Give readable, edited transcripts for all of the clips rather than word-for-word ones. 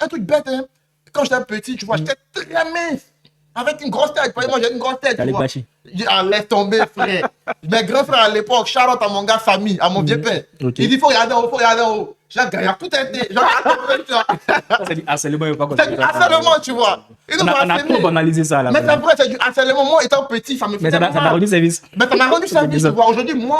Un truc bête, hein. Quand j'étais petit, tu vois, j'étais très mince. Avec une grosse tête. Moi, j'ai une grosse tête. Tu vois. Ah, laisse tomber, frère. Mes grands frères à l'époque, Charlotte à mon gars Samy, à mon vieux père. Okay. Il dit, faut regarder en haut, faut regarder en haut. J'ai gagné tout été. C'est du harcèlement, c'est du harcèlement, tu vois. On a trop banalisé ça là. Mais c'est vrai, c'est du harcèlement. Moi, étant petit, ça me fait. Mais ça m'a rendu service. Mais ça m'a rendu service, tu vois. Aujourd'hui, moi.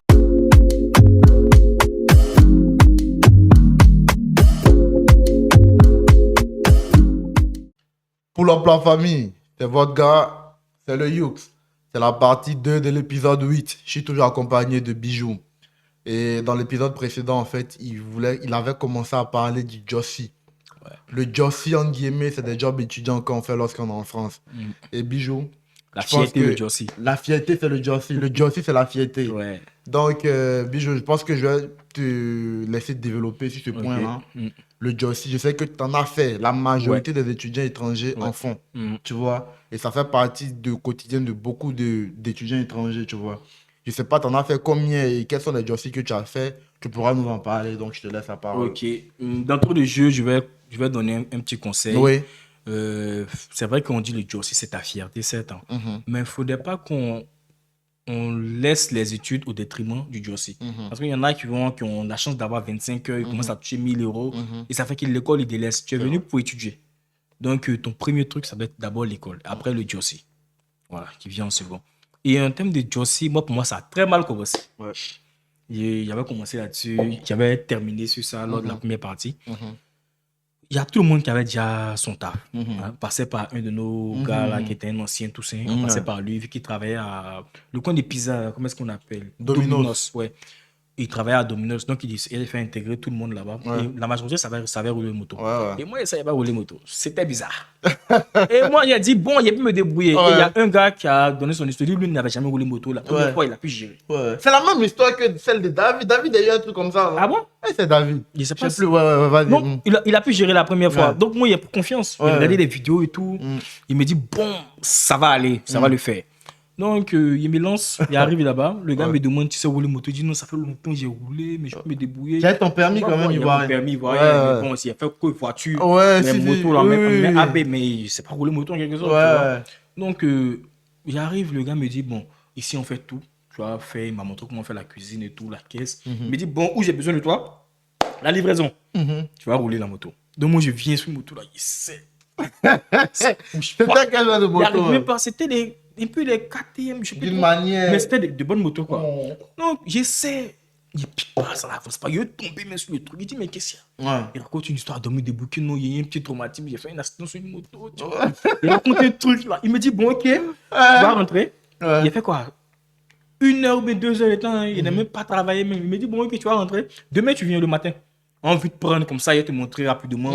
Pour le plan famille, c'est votre gars, c'est le Youx. C'est la partie 2 de l'épisode 8. Je suis toujours accompagné de Bijou. Et dans l'épisode précédent, en fait, il avait commencé à parler du Jossi. Ouais. Le Jossi, en guillemets, c'est des jobs étudiants qu'on fait lorsqu'on est en France. Et Bijou, la fierté, le Jossi. La fierté, c'est le Jossi. Le Jossi, c'est la fierté. Ouais. Donc, Bijou, je pense que je vais te laisser te développer sur ce point-là. Le Jossi, je sais que tu en as fait. La majorité des étudiants étrangers en font, tu vois. Et ça fait partie du quotidien de beaucoup d'étudiants étrangers, tu vois. Je ne sais pas, tu en as fait combien et quels sont les Jossi que tu as fait. Tu pourras nous en parler, donc je te laisse la parole. Ok. D'entre le jeu, je vais donner un petit conseil. Oui. C'est vrai qu'on dit le Jossi, c'est ta fierté, certes. Mais il ne faudrait pas qu'on laisse les études au détriment du Jossi. Parce qu'il y en a qui ont la chance d'avoir 25 heures, ils commencent à toucher 1000 euros. Et ça fait que l'école, ils délaissent. Tu es venu pour étudier. Donc, ton premier truc, ça doit être d'abord l'école. Après, le Jossi. Voilà, qui vient en second. Et en termes de Jossi, pour moi, ça a très mal commencé. Ouais. J'avais commencé là-dessus. J'avais terminé sur ça lors de la première partie. Il y a tout le monde qui avait déjà son taf. Passait par un de nos gars là, qui était un ancien Toussaint. On passait par lui, vu qu'il travaillait à le coin des pizzas, comment est-ce qu'on appelle? Domino's. Ouais. Il travaillait à Domino's, donc il fait intégrer tout le monde là-bas. Ouais. Et la majorité savait rouler moto. Et moi, je ne savais pas rouler moto. C'était bizarre. Et moi, il a dit, bon, il a pu me débrouiller. Et il y a un gars qui a donné son histoire. Lui, il n'avait jamais roulé moto. La première fois, il a pu gérer. C'est la même histoire que celle de David. David a eu un truc comme ça. Ah bon? C'est David. Je sais pas. Plus. Vas-y. Donc, il a pu gérer la première fois. Donc, moi, il a pris confiance. Il a regardé les vidéos et tout. Il me dit, bon, ça va aller. Ça va le faire. Donc, il me lance, il arrive là-bas. Le gars me demande, tu sais rouler moto? Il dit, non, ça fait longtemps que j'ai roulé, mais je peux me débrouiller. Tu as ton permis quand même, Ivoirien. Permis ivoirien. Mais bon, s'il a fait que voiture, mais moto, là, même AB, mais je ne sais pas rouler moto en quelque sorte. Donc, j'arrive, le gars me dit, bon, ici, on fait tout. Tu vois, il m'a montré comment faire la cuisine et tout, la caisse. Il me dit, bon, où j'ai besoin de toi? La livraison. Tu vas rouler la moto. Donc, moi, je viens sur une moto, là, il sait. C'était quel genre de moto? C'était un peu les KTM, je sais plus. D'une manière. Mais c'était de bonnes motos, quoi. Donc, j'essaie. Il pique pas, ça n'avance pas. Il est tombé même sur le truc. Il dit, mais qu'est-ce qu'il y a? Il raconte une histoire d'homme des bouquins. Non, il y a un petit traumatisme. J'ai fait un accident sur une moto. Tu vois. Il raconte un truc, là. Il me dit, bon, ok, tu vas rentrer. Il a fait quoi? 1 heure ou 2 heures de temps. Il n'a même pas travaillé. Même. Il me dit, bon, ok, tu vas rentrer. Demain, tu viens le matin. Envie de prendre comme ça, il va te montrer rapidement.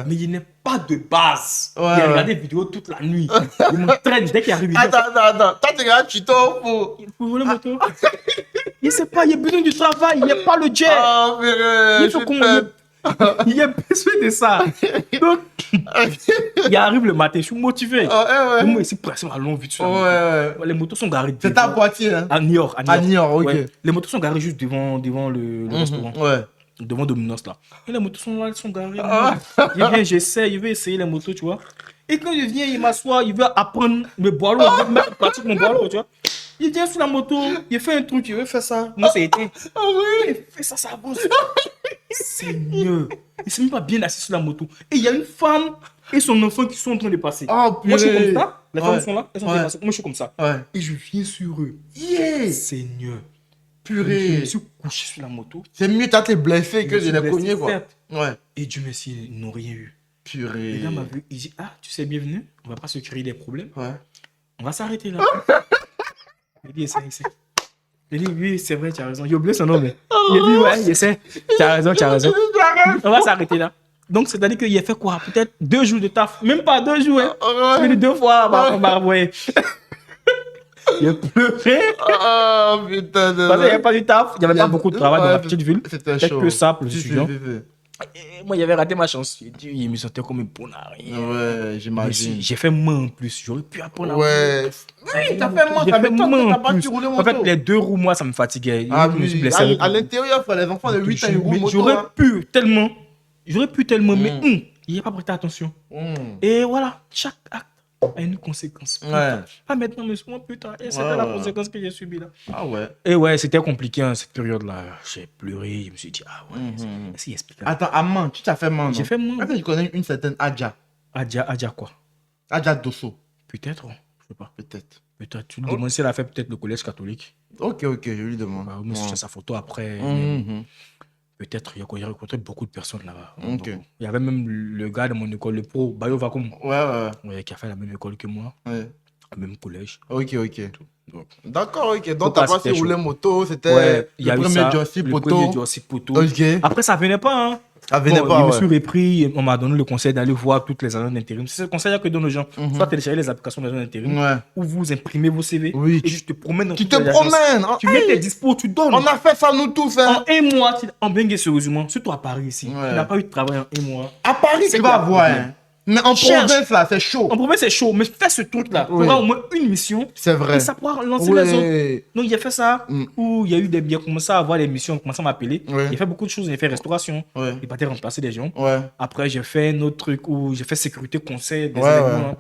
Mais il n'est pas de base. Il a regardé des vidéos toute la nuit. Il m'entraîne dès qu'il arrive. Attends. Toi, tu regardes tuto pour rouler moto. Il ne sait pas, il a besoin du travail. Il n'y a pas le jet. Il faut qu'on. Il a besoin de ça. Donc, il arrive le matin, je suis motivé. Moi, ici, presque à long vite. Les motos sont garées. C'est ta Poitiers, hein? À Niort. Ok. Les motos sont garées juste devant le restaurant. Devant Domino's là. Et les motos sont là, elles sont garées. Je viens, j'essaie, je vais essayer les motos, tu vois. Et quand je viens, il m'assoit, il veut apprendre le boileau, il veut mettre en pratique mon boileau, tu vois. Il vient sur la moto, il fait un truc, il veut faire ça. Moi, c'est été. Il fait ça, ça avance. Seigneur. Il ne s'est même pas bien assis sur la moto. Et il y a une femme et son enfant qui sont en train de passer. Moi, je suis comme ça. Les femmes sont là, elles sont en train de passer. Moi, je suis comme ça. Et je viens sur eux. Seigneur. Purée. Je me suis couché sur la moto. C'est mieux t'as été blessé que de les cogner, quoi. Et Dieu merci, ils n'ont rien eu. Purée. Le gars m'a vu, il dit, ah, tu sais, bienvenue, on va pas se créer des problèmes. On va s'arrêter là. Il dit, essaie. Il dit, oui, c'est vrai, tu as raison. J'ai oublié son nom, mais. Il dit, ouais, j'essaie. Tu as raison. On va s'arrêter là. Donc, c'est-à-dire qu'il a fait quoi? Peut-être 2 jours de taf. Même pas 2 jours, hein. C'est venu 2 fois, on m'a envoyé. Il a pleuré. Oh putain de. Parce qu'il n'y avait pas du taf, il n'y avait pas beaucoup de travail dans la petite ville. C'était chaud. Que ça pour les étudiants. Moi, il avait raté ma chance. Il me sentait comme un bon à rien. J'imagine. J'ai fait main en plus. J'aurais pu apprendre à rouler. Oui, t'as fait main. T'as fait main en plus. En fait, les 2 roues, moi, ça me fatiguait. À l'intérieur, les enfants de 8 ans, ils roulent moto. J'aurais pu tellement, mais il n'y a pas prêté attention. Et voilà, chaque acte a une conséquence. Putain. Pas maintenant, mais souvent, putain. Et c'était la conséquence que j'ai subie là. Ah ouais. Et ouais, c'était compliqué hein, cette période-là. J'ai pleuré, je me suis dit, ah ouais, c'est expliqué. Attends, Amman, tu t'as fait mal, non? J'ai fait mal. Est-ce que tu connais une certaine Adja? Adja quoi? Adja Dosso. Peut-être, je sais pas. Peut-être. Peut-être. Tu lui demandes si elle a fait peut-être le collège catholique. Ok, je lui demande. Bah, mais c'est sa photo après. Peut-être, il y a rencontré beaucoup de personnes là-bas. Ok. Il y avait même le gars de mon école, le pro, Bayo Vakoum. Ouais. Qui a fait la même école que moi. Ouais. Le même collège. Ok. Donc, d'accord, ok. Donc, t'as pas rouler moto, c'était le premier Jossi Poto. Ok. Après, ça venait pas, hein. Ça venait pas, je me suis repris, on m'a donné le conseil d'aller voir toutes les agences d'intérim. C'est ce conseil-là que je donne aux gens. Soit télécharger les applications des agences d'intérim, ou vous imprimez vos CV. Oui. Et tu te promènes dans Tu toutes te les agences. promènes. Tu mets tes dispos, tu donnes. On a fait ça, nous tous. Hein. En un mois, en bengue sérieusement, surtout à Paris ici. Tu n'as pas eu de travail en un mois. À Paris, tu vas voir. Hein. Mais en province, là, c'est chaud. En province, c'est chaud. Mais fais ce truc-là. Tu auras au moins une mission. C'est vrai. Et ça pourra lancer les autres. Donc, il a fait ça. Où il y a eu des. Il a commencé à avoir des missions. On a commencé à m'appeler. Il a fait beaucoup de choses. Il a fait restauration. Il partait remplacer des gens. Après, j'ai fait un autre truc où j'ai fait sécurité conseil des événements.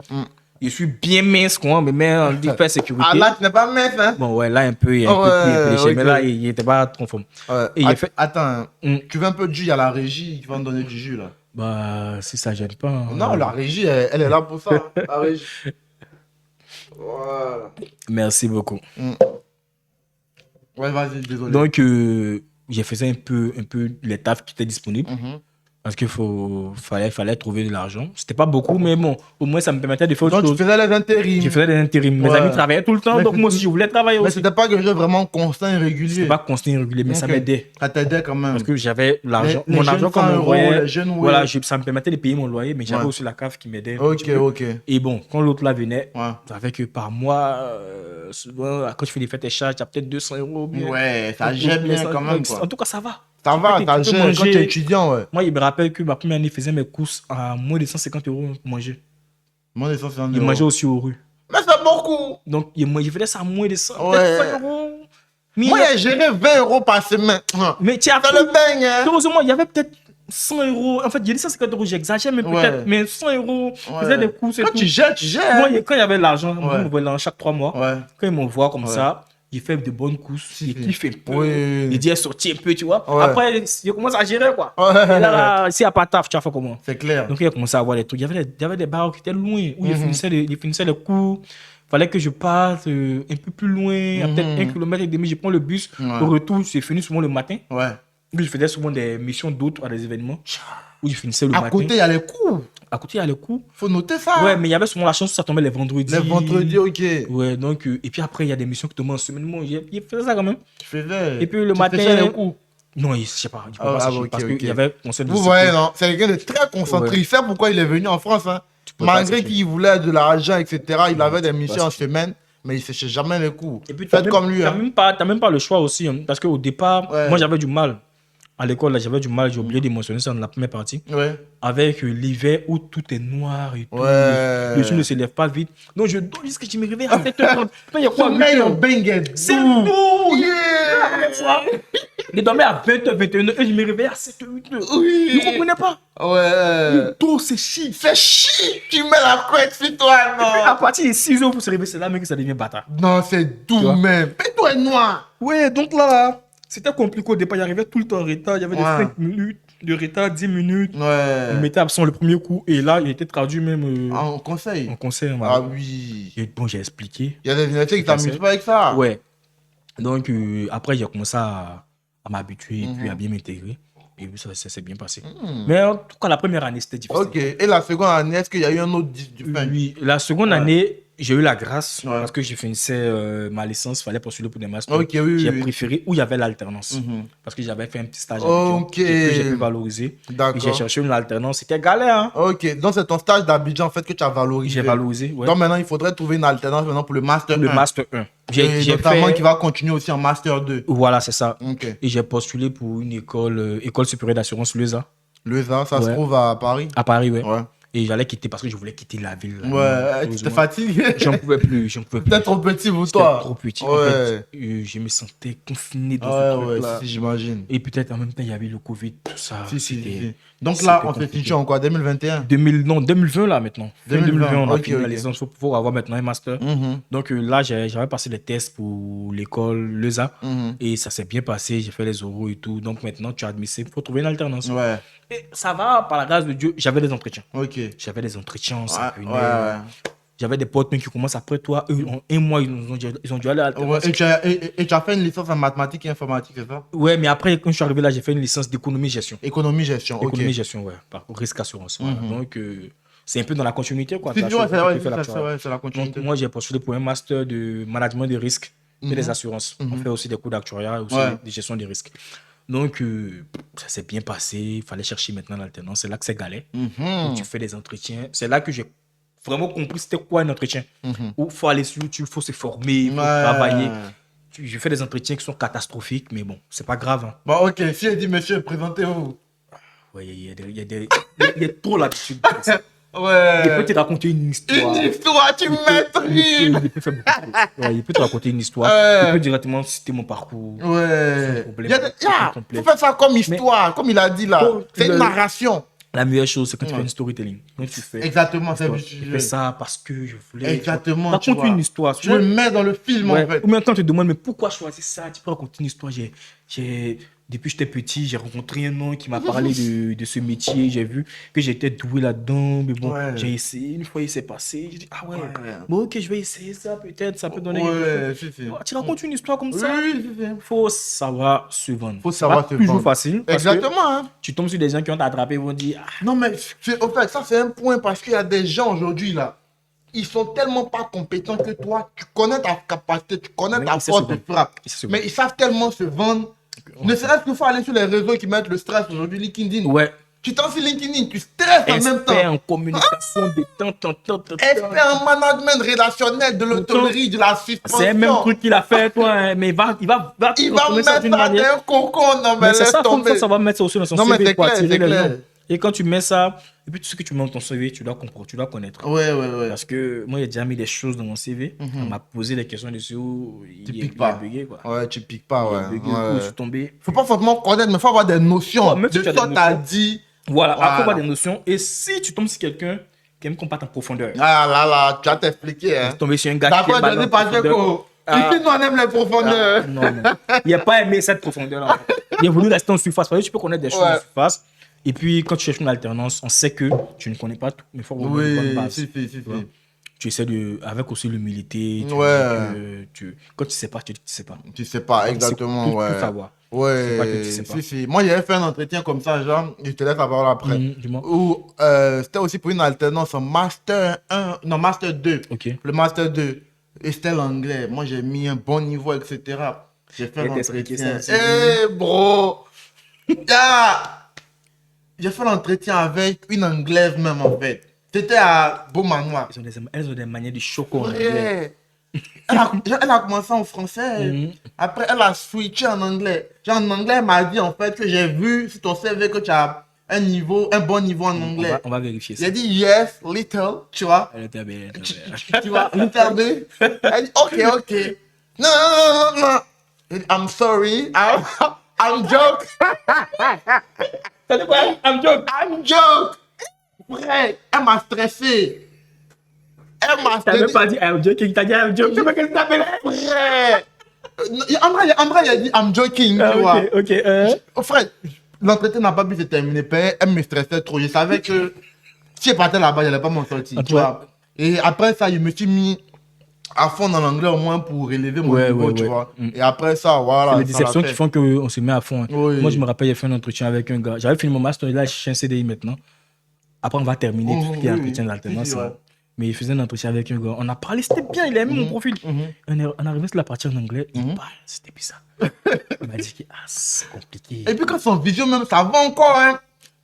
Je suis bien mince, quoi. Mais on dit faire sécurité. Ah, là, tu n'es pas mince, hein? Bon, ouais, là, un peu. Il est un peu léger. Mais là, il n'était pas trop fort. Et attends, tu veux un peu de jus? Il y a la régie qui va me donner du jus, là. Bah, si ça gêne pas. Hein. Non, la régie, elle est là pour ça. La régie. Voilà. Merci beaucoup. Ouais, vas-y, désolé. Donc, j'ai fait un peu les tafs qui étaient disponibles. Parce qu'il fallait trouver de l'argent. C'était pas beaucoup, mais bon, au moins ça me permettait de faire autre chose. Donc, tu faisais les intérims. Je faisais des intérims. Mes amis travaillaient tout le temps, donc moi aussi, je voulais travailler aussi. Mais c'était pas quelque chose vraiment constant et régulier. C'était pas constant et régulier, mais ça m'aidait. Ça t'aidait quand même. Parce que j'avais l'argent. Mon argent, comme on voyait, voilà, ça me permettait de payer mon loyer, mais j'avais aussi la CAF qui m'aidait. Ok. Et bon, quand l'autre là venait, ça fait que par mois, souvent, quand je fais des fêtes et charges, tu as peut-être 200 €. Ouais, ça gère bien quand même. En tout cas, ça va. Ça va, t'as géré quand tu es étudiant, ouais. Moi, il me rappelle que ma première année, je faisais mes courses à moins de 150 € pour manger. Moins de 150 €. Il mangeait aussi aux rues. Mais c'est beaucoup. Donc, je faisais ça à moins de 100 €. Moi, j'ai géré 20 € par semaine. Mais tu as fait le beigne, hein. Heureusement, il y avait peut-être 100 €. En fait, j'ai dit 150 €, j'exagère, mais peut-être. Mais 100 €, je faisais des courses. Quand tu gères, tu gères. Moi, quand il y avait l'argent, on me voyait chaque 3 mois. Quand ils me voient comme ça, il fait de bonnes courses, il kiffe un peu, il dit sortir un peu, tu vois. Après, il commence à gérer, quoi. Et là, s'il n'y a pas de taf, tu vas faire comment? C'est clair. Donc, il a commencé à avoir des trucs. Il y avait des bars qui étaient loin, où il finissait les cours. Il fallait que je parte un peu plus loin, à peut-être 1,5 km. Je prends le bus. Au retour, c'est fini souvent le matin. Puis je faisais souvent des missions d'autres à des événements, où je finissais le matin. À côté, il y a les cours. À côté, il y a les cours. Faut noter ça. Ouais, mais il y avait souvent la chance que ça tombait les vendredis. Les vendredis, ok. Ouais, donc, et puis après, il y a des missions qui tombent en semaine. Moi, il faisait ça quand même. Tu faisais. Et puis le matin. Tu faisais les cours. Non, je sais pas. Parce qu'il y avait conseil de Vous voyez, non? C'est quelqu'un de très concentré. Il sait pourquoi il est venu en France. Hein. Malgré qu'il voulait de l'argent, etc., il avait des missions en semaine. Mais il ne séchait jamais les cours. Et puis, faites comme lui. Tu n'as même pas le choix aussi. Hein, parce qu'au départ, moi, j'avais du mal. À l'école, là, j'avais du mal, j'ai oublié de mentionner ça dans la première partie. Avec l'hiver où tout est noir et tout. Le soleil ne se lève pas vite. Donc, je dors jusqu'à ce que je me réveille à 7h30. Il y a quoi? C'est lourd! Je dormais à 20h, 21h et je me réveillais à 7h, 8h. Je ne comprenais pas. Le dos, c'est chic. C'est chic. Tu mets la couette sur toi, non? Et puis, à partir de 6h pour se réveiller, c'est là même que ça devient bâtard. Non, c'est doux même. Mais toi est noir. Ouais, donc là, c'était compliqué au départ. Il arrivait tout le temps en retard. Il y avait des 5 minutes de retard, 10 minutes. On mettait absent le premier coup. Et là, il était traduit même. En conseil. En conseil. Ah oui. Et bon, j'ai expliqué. Il y a des universités qui t'amusent pas avec ça. Ouais. Donc, après, j'ai commencé à m'habituer et puis à bien m'intégrer. Et puis, ça s'est bien passé. Mais en tout cas, la première année, c'était difficile. Ok. Et la seconde année, est-ce qu'il y a eu un autre Oui. La seconde année, j'ai eu la grâce parce que je finissais ma licence, il fallait postuler pour des masters. J'ai préféré où il y avait l'alternance parce que j'avais fait un petit stage et que j'ai pu valoriser. Et j'ai cherché une alternance, c'était galère. Hein. Ok, donc c'est ton stage d'Abidjan en fait que tu as valorisé. J'ai valorisé, ouais. Donc maintenant, il faudrait trouver une alternance maintenant pour le master 1. Le master 1. J'ai notamment qui va continuer aussi en master 2. Voilà, c'est ça. Okay. Et j'ai postulé pour une école supérieure d'assurance, l'ESA. L'ESA, ça se trouve à Paris? À Paris, ouais. Et j'allais quitter parce que je voulais quitter la ville. Ouais, tu te fatigues. J'en pouvais plus. Peut-être trop petit pour toi. Trop petit. Ouais. En fait, je me sentais confiné dans ce truc-là. Si, j'imagine. Et peut-être en même temps, il y avait le Covid, tout ça. Si. Donc là, on fait finition en quoi, 2021? Non, 2020 là maintenant. 2020, on a fini la ok. licence pour avoir maintenant un master. Donc là, j'avais passé les tests pour l'école LESA et ça s'est bien passé. J'ai fait les oraux et tout. Donc maintenant, tu es admissible. Il faut trouver une alternance. Ouais. Et ça va, par la grâce de Dieu, j'avais des entretiens. Ok. J'avais des entretiens, ça venait. Ouais. J'avais des potes qui commencent après toi. Eux, en un mois, ils ont dû aller à l'alternance. Ouais. Et tu as fait une licence en mathématiques et informatique, c'est ça? Ouais, mais après, quand je suis arrivé là, j'ai fait une licence d'économie-gestion. Économie-gestion, ok. Économie-gestion, ouais, par risque assurance. Voilà. Donc, c'est un peu dans la continuité, quoi. C'est la continuité. Donc, moi, j'ai postulé pour un master de management de risques et des assurances. On fait aussi des cours d'actuariat, aussi des gestions des risques. Donc, ça s'est bien passé. Il fallait chercher maintenant l'alternance. C'est là que c'est galère. Donc, tu fais des entretiens. C'est là que j'ai vraiment compris c'était quoi un entretien. Où il faut aller sur YouTube, il faut se former, il faut travailler. Je fais des entretiens qui sont catastrophiques, mais bon, c'est pas grave. Hein. Bon, ok. Si elle dit, monsieur, présentez-vous. Ouais, il y a trop l'habitude. Ouais. Il peut te raconter une histoire. Une histoire, tu maîtrises. Il peut faire beaucoup de choses. Ouais, il peut te raconter une histoire. Il peut directement citer mon parcours. Ouais. Faut faire ça comme histoire, comme il a dit là. C'est une narration. La meilleure chose, c'est quand tu fais une storytelling. Quand tu fais. Exactement, c'est Je fais ça parce que je voulais. Exactement. Raconte une histoire. Tu le mets dans le film, en fait. Ou même quand tu te demandes, mais pourquoi choisir ça? Tu peux raconter une histoire. Depuis que j'étais petit, j'ai rencontré un homme qui m'a parlé de ce métier. J'ai vu que j'étais doué là-dedans. Mais bon, j'ai essayé. Une fois, il s'est passé. J'ai dit, ah ouais, bon, ok, je vais essayer ça. Peut-être, ça peut donner. Tu racontes une histoire comme ça. Il faut savoir se vendre. Faut savoir se vendre. Toujours facile. Exactement. Hein. Tu tombes sur des gens qui ont attrapé et vont dire. Ah. Non, mais au fait, ça, c'est un point parce qu'il y a des gens aujourd'hui là. Ils sont tellement pas compétents que toi. Tu connais ta capacité, tu connais ta force de frappe. Mais ils savent tellement se vendre. Ne serait-ce qu'il faut aller sur les réseaux qui mettent le stress aujourd'hui, LinkedIn. Ouais. Tu t'en sur LinkedIn, tu stresses en même temps. Expert en communication, expert en management relationnel, de l'hôtellerie, de la suspension. C'est le même truc qu'il a fait, toi, hein, mais il va mettre ça dans un cocon. Non, mais c'est ça, ça va mettre ça aussi dans son CV. Non, mais c'est clair, c'est clair. Et quand tu mets ça, et puis tout ce que tu mets dans ton CV, tu dois comprendre, tu dois connaître. Ouais. Parce que moi, j'ai déjà mis des choses dans mon CV. On m'a posé des questions dessus où il a bugué, quoi. Ouais, tu piques pas, ouais. Je suis tombé. Faut pas forcément connaître, mais il faut avoir des notions. De ce que tu as dit. Voilà, il faut avoir des notions. Et si tu tombes sur quelqu'un qui aime qu'on parte en profondeur. Ah là, tu as t'expliqué. Hein. Tu tombes sur un gars qui est pas ici, nous, on aime les profondeurs. Non. Il n'a pas aimé cette profondeur-là. Il a voulu rester en surface. Parce que tu peux connaître des choses en surface. Et puis, quand tu cherches une alternance, on sait que tu ne connais pas tout, mais il faut avoir une bonne base. Tu essaies avec aussi l'humilité. Quand tu ne sais pas, tu dis que tu ne sais pas. Tu ne sais pas, exactement. Tout savoir. Ouais, pas que tu sais pas. Moi, j'avais fait un entretien comme ça, genre, je te laisse la parole après. Où c'était aussi pour une alternance en Master 1, non, Master 2. Okay. Le Master 2. Et c'était l'anglais. Moi, j'ai mis un bon niveau, etc. J'ai fait l'entretien. Bro! J'ai fait l'entretien avec une anglaise même, en fait. C'était à Beaumanoir. Elles ont des manières de choco en anglais. Elle a commencé en français. Après, elle a switché en anglais. Genre, en anglais, elle m'a dit, en fait, que j'ai vu sur ton CV que tu as un bon niveau en anglais. On va vérifier ça. J'ai dit, yes, little, tu vois. Elle était belle. Tu vois, little bit. Elle dit, ok. Non. I'm sorry. I'm joke. T'as dit quoi? I'm joke. Frère, elle m'a stressé. T'as même pas dit I'm joking, t'as dit I'm joking. C'est pas qu'elle t'appelle. Frère. André, il a dit I'm joking, tu vois. Ok. Frère, l'entretien n'a pas pu se terminer. Elle me stressait trop. Je savais que si je partais là-bas, je n'allais pas m'en sortir, tu vois. Et après ça, je me suis mis à fond dans l'anglais au moins pour relever mon niveau, tu vois. Et après ça, voilà. C'est les déceptions qui font qu'on se met à fond. Moi, je me rappelle, j'ai fait un entretien avec un gars. J'avais fini mon master, là, je suis un CDI maintenant. Après, on va terminer tout ce qui est entretien d'alternance. Mais il faisait un entretien avec un gars. On a parlé, c'était bien, il a aimé mon profil. On est arrivé sur la partie en anglais, il parle, c'était bizarre. Il m'a dit que c'est compliqué. Et puis quand son visio même, ça va encore, hein.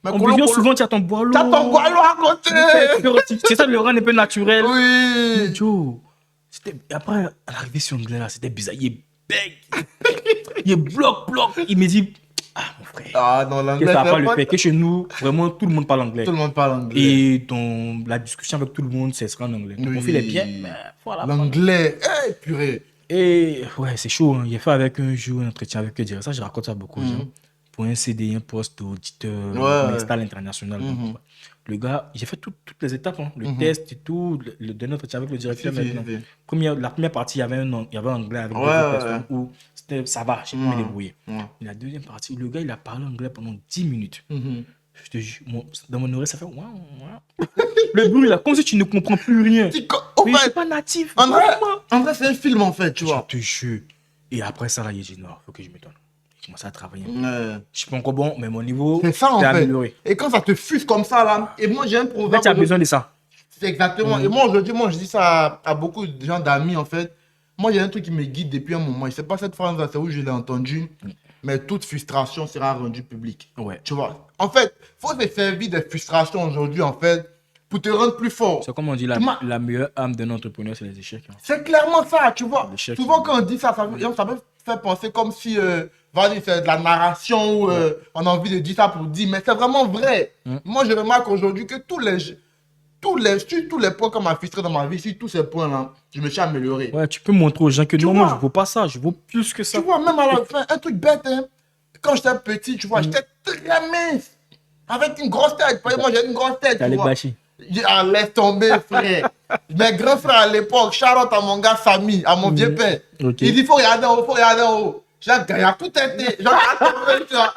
En visio, souvent, tu as ton boileau. Tu as ton boileau à côté. C'est ça, le rang un peu naturel. Oui. Joe, après, à l'arrivée sur l'anglais, là, c'était bizarre. Il est beg. Il est bloc. Il me dit, Ah, mon frère. Ah, non, Que l'anglais, ça va pas c'est le pas... faire. Que chez nous, vraiment, tout le monde parle anglais. Tout le monde parle anglais. Et dans la discussion avec tout le monde, c'est en anglais. Ton profil est bien, mais voilà. L'anglais, purée. Et ouais, c'est chaud. Hein. J'ai fait avec un jour un entretien avec eux. Ça, je raconte ça beaucoup aux gens. Pour un CD, un poste d'auditeur, install international. Donc, le gars, j'ai fait toutes les étapes, hein. Le test et tout, le dernier entretien avec le directeur maintenant. La première partie, il y avait un anglais avec d'autres personnes où ça va, j'ai pu me débrouiller. La deuxième partie, le gars, il a parlé anglais pendant 10 minutes. Je te jure, dans mon oreille, ça fait waouh. Le bruit là, comme si tu ne comprends plus rien. Mais je suis pas natif. En vrai, c'est un film en fait, tu vois. Je te jure. Et après ça, là, il dit non, il faut que je me donne. J'ai commencé à travailler. Je suis pas encore bon, mais mon niveau c'est ça en fait. amélioré. Et quand ça te fuse comme ça là, et moi j'ai un proverbe. Tu as besoin de ça. C'est exactement. Et moi aujourd'hui, je dis ça à beaucoup de gens, d'amis en fait. Moi, il y a un truc qui me guide depuis un moment. Je sais pas cette phrase là, c'est où je l'ai entendue. Mais toute frustration sera rendue publique. Ouais. Tu vois. En fait, faut se servir des frustrations aujourd'hui, en fait, pour te rendre plus fort. C'est comme on dit, la meilleure âme d'un entrepreneur, c'est les échecs. Hein. C'est clairement ça, tu vois. Souvent, quand on dit ça, ça peut faire penser comme si, c'est de la narration ou on a envie de dire ça pour dire, mais c'est vraiment vrai. Moi, je remarque aujourd'hui que tous les points qu'on m'a frustré dans ma vie, sur tous ces points-là, je me suis amélioré. Ouais, tu peux montrer aux gens que non, moi, je ne vaux pas ça, je vaux plus que ça. Tu vois, même à la fin, un truc bête, hein. Quand j'étais petit, tu vois, j'étais très mince. Avec une grosse tête. Moi, j'ai une grosse tête. T'allais bâcher. Laisse tomber, frère. Mes grands frères à l'époque, shout-out à mon gars Samy, à mon vieux père. Il dit, faut regarder en haut, faut regarder en haut. Il a tout été. Genre, tu vois.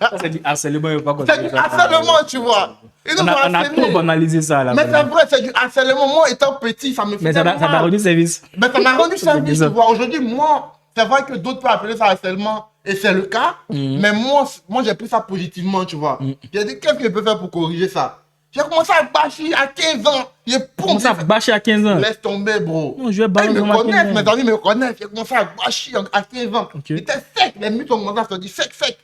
Ça, c'est du harcèlement. C'est du harcèlement, tu vois. On a trop banalisé ça là. Mais c'est vrai, c'est du harcèlement. Moi, étant petit, ça me fait. Mais ça m'a rendu service. Mais ça m'a rendu service, tu vois. Aujourd'hui, moi, c'est vrai que d'autres peuvent appeler ça harcèlement. Et c'est le cas. Mais moi j'ai pris ça positivement, tu vois. J'ai dit, qu'est-ce que je peux faire pour corriger ça? J'ai commencé à bâcher à 15 ans. J'ai commencé à bâcher à 15 ans. Laisse tomber, bro. Non, je vais bâcher. Ils me connaissent, mes amis me connaissent. J'ai commencé à bâcher à 15 ans. J'étais sec, les muscles ont commencé à se dire sec.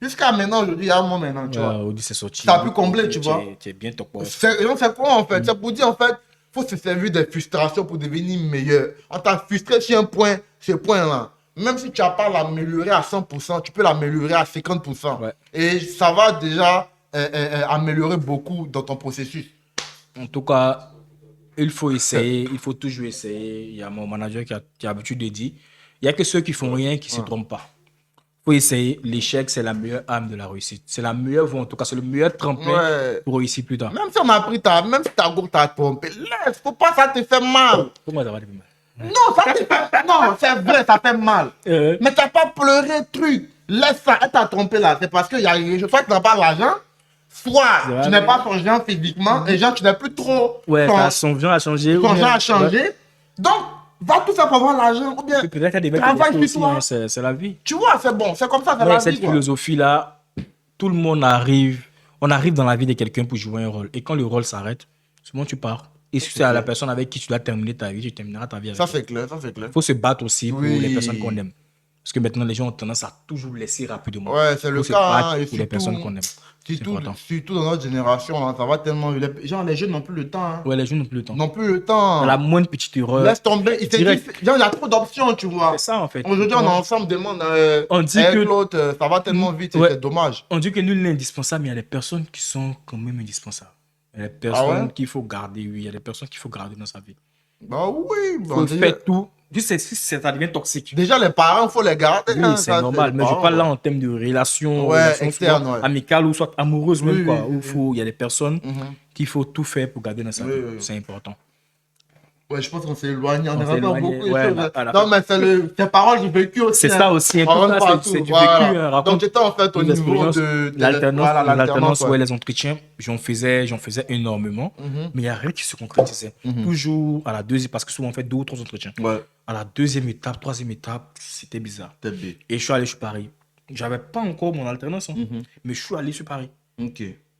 Jusqu'à maintenant, aujourd'hui, il y a un moment maintenant, tu vois. Aujourd'hui, c'est sorti. Ça a pu combler, tu vois. Tu es bien top. C'est quoi en fait? C'est pour dire en fait, il faut se servir des frustrations pour devenir meilleur. On t'a frustré sur un point, ce point-là. Même si tu n'as pas l'améliorer à 100%, tu peux l'améliorer à 50%. Ouais. Et ça va déjà améliorer beaucoup dans ton processus. En tout cas, il faut essayer, il faut toujours essayer. Il y a mon manager qui a l'habitude de dire, il n'y a que ceux qui font rien qui ne se trompent pas. Il faut essayer. L'échec, c'est la meilleure âme de la réussite. C'est la meilleure voie, en tout cas, c'est le meilleur tremplin pour réussir plus tard. Même si on a pris même si ta gourde t'a trompé, laisse, faut pas ça te fait mal. Pourquoi ça va te faire mal? Non, ça te fait... Non, c'est vrai, ça fait mal. Mais t'as pas pleuré, truc. Laisse ça, elle t'a trompé là. C'est parce qu'il y a une chose. Soit tu n'as pas l'argent, soit tu n'es pas ton genre physiquement, et genre tu n'es plus trop... Ouais, son genre a changé. Ton genre a changé. Donc, va tout ça pour avoir l'argent. Ou bien, peut-être qu'il y a des sur toi. C'est la vie. Tu vois, c'est bon, c'est comme ça, c'est la vie. Cette philosophie-là, tout le monde arrive... On arrive dans la vie de quelqu'un pour jouer un rôle. Et quand le rôle s'arrête, souvent tu pars. Et si c'est à la personne avec qui tu dois terminer ta vie, tu termineras ta vie avec. Ça, c'est clair, ça, c'est clair. Il faut se battre aussi pour les personnes qu'on aime. Parce que maintenant, les gens ont tendance à toujours laisser rapidement. Ouais, c'est le cas. Hein, pour les personnes qu'on aime. Surtout dans notre génération, hein, ça va tellement. Les jeunes n'ont plus le temps. Hein. Ouais, les jeunes n'ont plus le temps. N'ont plus le temps. La moindre petite erreur. Laisse tomber. Il y a trop d'options, tu vois. C'est ça, en fait. Aujourd'hui, on est ensemble, demande on dit que l'autre, ça va tellement vite, c'est dommage. On dit que nul n'est indispensable, mais il y a des personnes qui sont quand même indispensables. Il y a des personnes qu'il faut garder, oui. Il y a des personnes qu'il faut garder dans sa vie. Bah oui. Il faut faire tout. Ça devient toxique. Déjà, les parents, il faut les garder. Oui, c'est normal. Mais je parle là en termes de relations externes, amicales ou soit amoureuses même. Il y a des personnes qu'il faut tout faire pour garder dans sa vie. C'est important. Ouais, je pense qu'on s'est éloigné. On est vraiment beaucoup. Non, mais c'est tes paroles du vécu aussi. C'est ça aussi. C'est du vécu. Donc, j'étais en fait au niveau de l'alternance, les entretiens, j'en faisais énormément. Mais il n'y a rien qui se concrétisait. Toujours à la deuxième, parce que souvent on fait 2 ou 3 entretiens. À la deuxième étape, troisième étape, c'était bizarre. Et je suis allé sur Paris. J'avais pas encore mon alternance, mais je suis allé sur Paris.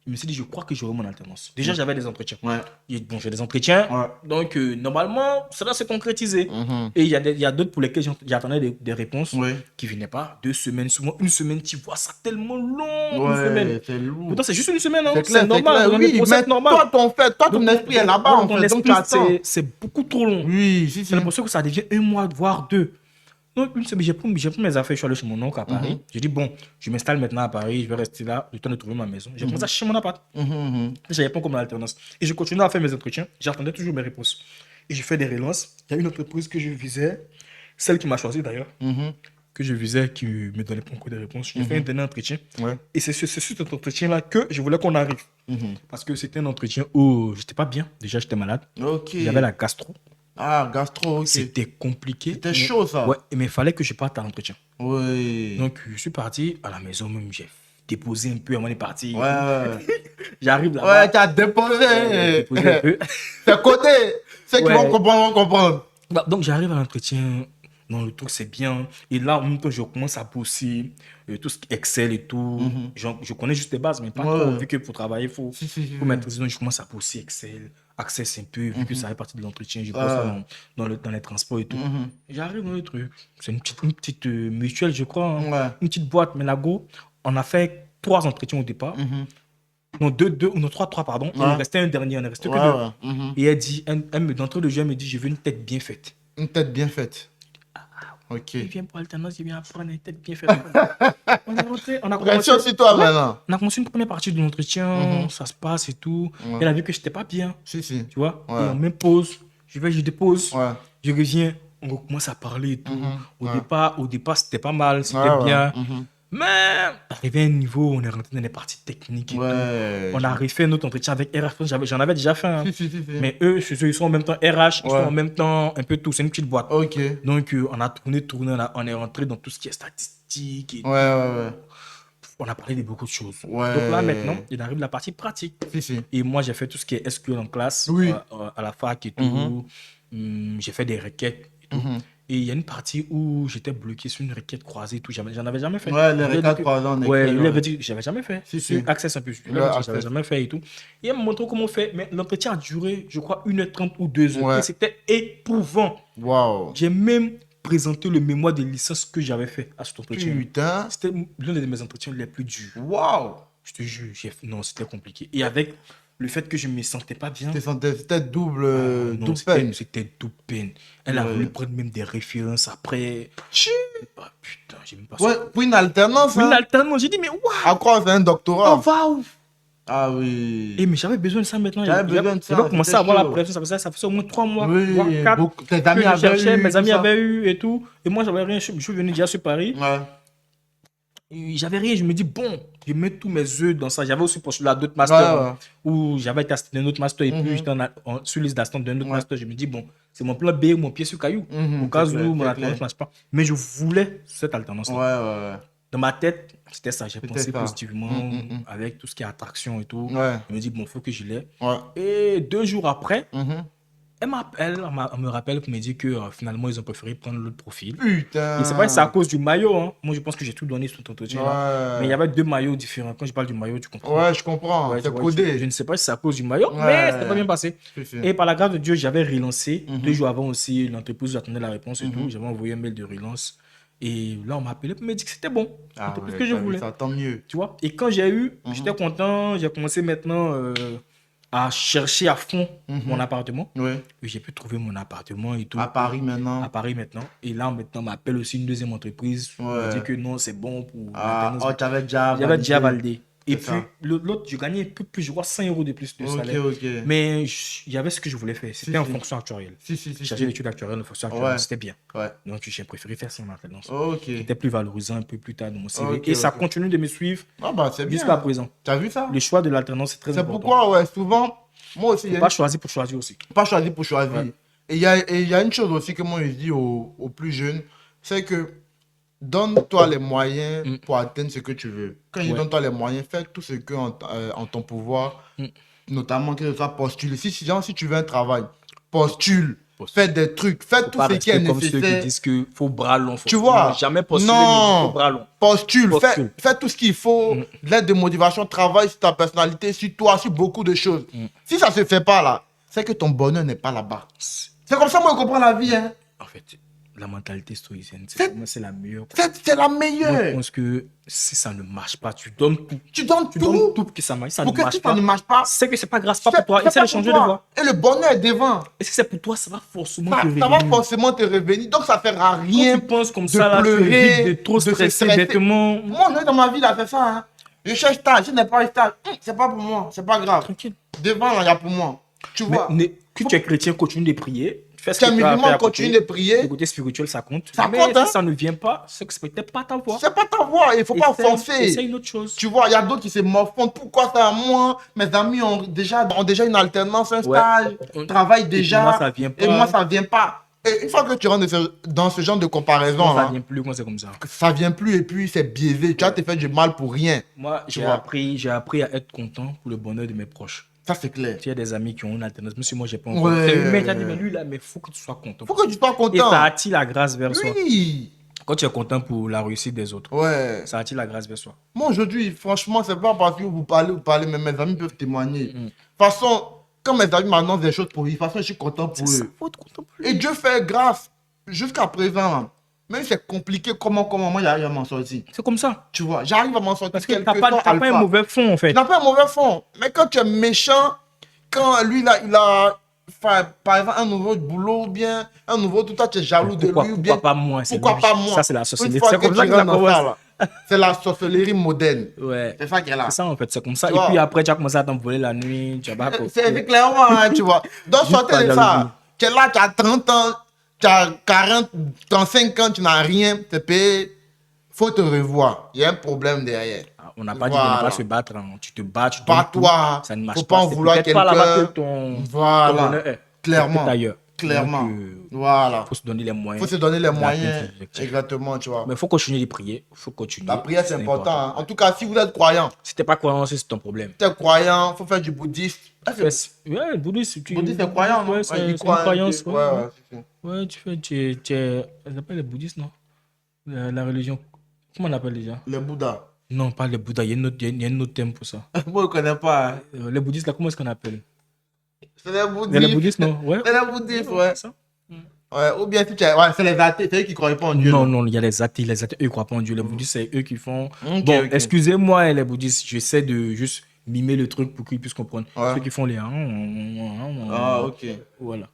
Je me suis dit, je crois que j'aurai mon alternance. Déjà, j'avais des entretiens. Bon, j'ai des entretiens. Donc, normalement, ça va se concrétiser. Et il y a d'autres pour lesquels j'attendais des réponses qui ne venaient pas. 2 semaines, souvent une semaine, tu vois ça tellement long. Une semaine. C'est lourd. Pourtant, c'est juste une semaine. Hein. C'est normal. Oui, mais toi, ton esprit est là-bas. C'est beaucoup trop long. Oui, j'ai l'impression que ça devient 1 mois, voire 2. Non, une semaine, j'ai pris mes affaires, je suis allé chez mon oncle à Paris. J'ai dit, bon, je m'installe maintenant à Paris, je vais rester là, le temps de trouver ma maison. J'ai commencé à chercher mon appart. J'avais pas comme l'alternance. Et je continuais à faire mes entretiens, j'attendais toujours mes réponses. Et j'ai fait des relances. Il y a une entreprise que je visais, celle qui m'a choisi d'ailleurs, que je visais, qui me donnait pas encore de réponses. J'ai fait un dernier entretien. Et c'est sur cet entretien-là que je voulais qu'on arrive. Parce que c'était un entretien où j'étais pas bien. Déjà, j'étais malade. J'avais la gastro. Ah, gastro, ok. C'était compliqué. C'était chaud, ça. Ouais, mais il fallait que je parte à l'entretien. Oui. Donc, je suis parti à la maison, même j'ai déposé un peu avant de partir. Ouais. J'arrive là-bas. Ouais, t'as déposé. Déposé un peu. C'est côté. Ceux qui vont comprendre. Bah, donc, j'arrive à l'entretien. Non, le truc, c'est bien. Et là, en même temps, je commence à bosser tout ce qui est Excel et tout. Je connais juste les bases, mais pas trop. Vu que pour travailler, il faut maîtriser. Donc, je commence à bosser Excel, Access un peu, vu que ça fait partie de l'entretien. Je bosse ça dans les transports et tout. J'arrive dans le truc. C'est une petite mutuelle, je crois. Hein. Une petite boîte, mais là, go, on a fait 3 entretiens au départ. Non, trois, pardon. Il en restait un dernier, on est resté que 2. Et elle dit, d'entrée de jeu, elle me dit, je veux une tête bien faite. Une tête bien faite. Ok. Je viens pour alternance, je viens apprendre une tête bien faite. On est rentré, on a commencé. Sur toi maintenant. On a commencé une première partie de l'entretien, ça se passe et tout. Elle a vu que j'étais pas bien. Si. Tu vois? Et on m'impose, je dépose, je reviens, on commence à parler et tout. Au départ, c'était pas mal, c'était bien. Mais arrivé à un niveau, on est rentré dans les parties techniques et tout. On a refait notre entretien avec RH. J'en avais déjà fait. Hein. Mais eux, ils sont en même temps RH, ils sont en même temps un peu tout. C'est une petite boîte. Donc, on a tourné, on est rentré dans tout ce qui est statistique. Et on a parlé de beaucoup de choses. Donc là, maintenant, il arrive la partie pratique. Et moi, j'ai fait tout ce qui est SQL en classe, à la fac et tout. J'ai fait des requêtes et tout. Et il y a une partie où j'étais bloqué sur une requête croisée et tout. J'en avais jamais fait. Les requêtes croisées en ouais, il avait dit que j'avais jamais fait. Sur Access un peu. J'avais jamais fait et tout. Et elle m'a montré comment on fait. Mais l'entretien a duré, je crois, 1h30 ou 2h. Et c'était éprouvant. J'ai même présenté le mémoire de licence que j'avais fait à cet entretien. Putain. C'était l'un de mes entretiens les plus durs. Je te jure, non, c'était compliqué. Et avec le fait que je me sentais pas bien. C'était double peine. C'était double peine. Elle a voulu prendre même des références après. Putain, j'ai même pas pour une alternance. Une alternance, j'ai dit, mais waouh. À quoi c'est un doctorat? Waouh. Ah oui. Mais j'avais besoin de ça maintenant. J'avais besoin de ça. J'avais commencé à avoir la pression. Ça faisait au moins 3 mois, voire 4. Tes amis avaient eu. Mes amis avaient eu et tout. Et moi, j'avais rien. Je suis venu déjà sur Paris. J'avais rien, je me dis, bon, je mets tous mes œufs dans ça. J'avais aussi postulé à d'autres masters où j'avais été assistant d'un autre master et puis j'étais sur liste d'assistant d'un autre master. Je me dis, bon, c'est mon plan B, mon pied sur caillou. Au cas où mon alternance ne marche pas. Mais je voulais cette alternance. Dans ma tête, c'était ça. J'ai pensé positivement avec tout ce qui est attraction et tout. Je me dis, bon, il faut que je l'aie. Et 2 jours après, elle me rappelle pour me dire que finalement, ils ont préféré prendre l'autre profil. Putain. Et c'est pas que c'est à cause du maillot. Hein. Moi, je pense que j'ai tout donné sur ton entretien. Mais il y avait 2 maillots différents. Quand je parle du maillot, tu comprends? Ouais, je comprends. C'est codé. Je ne sais pas si c'est à cause du maillot, mais c'était pas bien passé. Et par la grâce de Dieu, j'avais relancé. 2 jours avant aussi, l'entreprise, j'attendais la réponse et tout. J'avais envoyé un mail de relance. Et là, on m'a appelé pour me dire que c'était bon. C'était tout ce que je voulais. Ça, tant mieux. Tu vois? Et quand j'ai eu, j'étais content. J'ai commencé maintenant à chercher à fond mon appartement. Et j'ai pu trouver mon appartement et tout. À Paris maintenant. Et là, maintenant, on m'appelle aussi une deuxième entreprise. On me dit que non, c'est bon pour tu avais déjà J'avais validé. Et puis, l'autre, je gagnais un peu plus, je vois 100 € de plus de salaire. Mais il y avait ce que je voulais faire. C'était en fonction actuelle. Chercher l'étude actuelle en fonction actuelle. C'était bien. Donc, j'ai préféré faire ça en alternance. C'était plus valorisant un peu plus tard dans mon CV. Et ça continue de me suivre jusqu'à présent. Tu as vu ça? Le choix de l'alternance, c'est très important. C'est pourquoi, souvent, moi aussi. Pas choisir pour choisir aussi. Pas choisir pour choisir. Et il y a une chose aussi que moi, je dis aux plus jeunes, c'est que donne-toi les moyens pour atteindre ce que tu veux. Quand je dis donne-toi les moyens, fais tout ce que en ton pouvoir, notamment que ce soit postuler. Si tu veux un travail, postule. Fais des trucs, fais tout ce qui est nécessaire. Comme ceux qui disent qu'il faut bras long. Tu vois? Jamais postuler, non. il faut bras long. Postule. Fais tout ce qu'il faut. L'aide de motivation, travaille sur ta personnalité, sur toi, sur beaucoup de choses. Si ça se fait pas là, c'est que ton bonheur n'est pas là-bas. C'est comme ça moi je comprends la vie. Hein. En fait, La mentalité stoïcienne, c'est la meilleure. C'est la Moi, je meilleure. pense que si ça ne marche pas, tu donnes tout. Tu donnes Tu donnes tout. tout pour que ça marche. Si ça Pour ne que marche si ça pas, ne marche pas, c'est que c'est pas grâce, pas pour toi. c'est Essaie pas de pour changer de toi. voie. Et le bonheur est devant. Et si c'est pour toi, ça va forcément te Ça revenir. va forcément te revenir. Donc, ça ne sert à Quand rien tu penses comme de ça, là, tu pleurer, évites de trop de se stresser stresser. bêtement. Moi, dans ma vie, là, c'est ça. Hein. Je cherche stage. Je n'ai pas un stage. C'est pas pour moi. C'est pas grave. Tranquille. Devant, là, il y a pour moi. Tu vois. Que tu es chrétien, continue de prier. Fais ce Tu es que tu as à faire musulman, à côté. continue de prier. Le côté spirituel, ça compte. Ça Mais compte, hein. si ça ne vient pas, c'est que c'est peut-être pas ta voie. C'est pas ta voix. Il ne faut pas forcer. Essaye une autre chose. Tu vois, il y a d'autres qui se morfondent. Pourquoi ça, moi? Mes amis ont déjà une alternance, un stage, travaillent déjà. Et moi, ça vient pas. Et moi, ça vient pas. Et une fois que tu rentres dans ce genre de comparaison, Ça là, vient plus quand c'est comme ça. ça vient plus et puis c'est biaisé. Tu vas te faire du mal pour rien. Moi, j'ai appris à être content pour le bonheur de mes proches. Ça, c'est clair. Tu as des amis qui ont une alternance. Monsieur, moi, j'ai pas encore. Ouais. C'est humain, tu as dit, mais lui, là, mais il faut que tu sois content. Faut que tu sois content. Et ça attire la grâce vers soi. Oui. Quand tu es content pour la réussite des autres, Ouais. ça attire la grâce vers soi. Moi, aujourd'hui, franchement, c'est pas parce que vous parlez, mais mes amis peuvent témoigner. De toute façon, quand mes amis m'annoncent des choses pour eux, de toute façon, je suis content pour eux. Faut être content pour lui. Et Dieu fait grâce jusqu'à présent. Là. Même si c'est compliqué, comment moi j'arrive à m'en sortir. C'est comme ça. Tu vois, j'arrive à m'en sortir. Parce que tu n'as pas un mauvais fond, en fait. Tu n'as pas un mauvais fond. Mais quand tu es méchant, quand lui, là, il a, par exemple, un nouveau boulot ou bien un nouveau tout, toi, tu es jaloux de lui. Ou bien, pourquoi pas moi? Pourquoi pas moi? Ça, c'est la sorcellerie. C'est comme ça que ça commence. C'est la sorcellerie moderne. Ouais. C'est ça qui est là. C'est ça, en fait. C'est comme ça. Tu Et vois. puis après, tu as commencé à t'envoler la nuit. Tu as pas C'est clairement, hein, tu vois. Donc, sortez de ça. Tu es là, tu as 30 ans, tu as 40, 35 ans, tu n'as rien, tu es payé. Faut te revoir. Il y a un problème derrière. On n'a pas dit de ne pas se battre. Hein. Tu te bats, tu te bats-toi. Ça ne marche Faut pas en vouloir quelqu'un. Pas là-bas que ton voilà. Clairement. Ailleurs. Clairement. Donc, voilà. Faut se donner les moyens. Faut se donner les moyens. Exactement, tu vois. Mais il faut continuer de prier. Faut continuer. La prière, c'est important. Hein. En tout cas, si vous êtes croyant. Si tu n'es pas croyant, c'est ton problème. Si tu es croyant, il faut faire du bouddhisme. Ouais, le bouddhisme, c'est croyant, non? Ouais, c'est une croyance. Ouais, tu fais. Ça s'appelle le bouddhisme, non? La religion. Comment on appelle déjà? Le Bouddha. Non, pas le Bouddha. Il y a un autre terme pour ça. Moi, je ne connais pas. Hein. Le bouddhisme, là, comment est-ce qu'on appelle? C'est le bouddhisme. C'est le bouddhisme, non? Ouais. C'est le bouddhisme, ouais. Ouais, ou bien si tu as... Ouais, c'est les athées, c'est eux qui ne croient pas en Dieu. Non, il y a les athées. Les athées, eux, ne croient pas en Dieu. Les bouddhistes, c'est eux qui font... Okay. Excusez-moi, les bouddhistes, j'essaie de juste mimer le truc pour qu'ils puissent comprendre. Ouais. Ceux qui font les... Ah, ok. Voilà.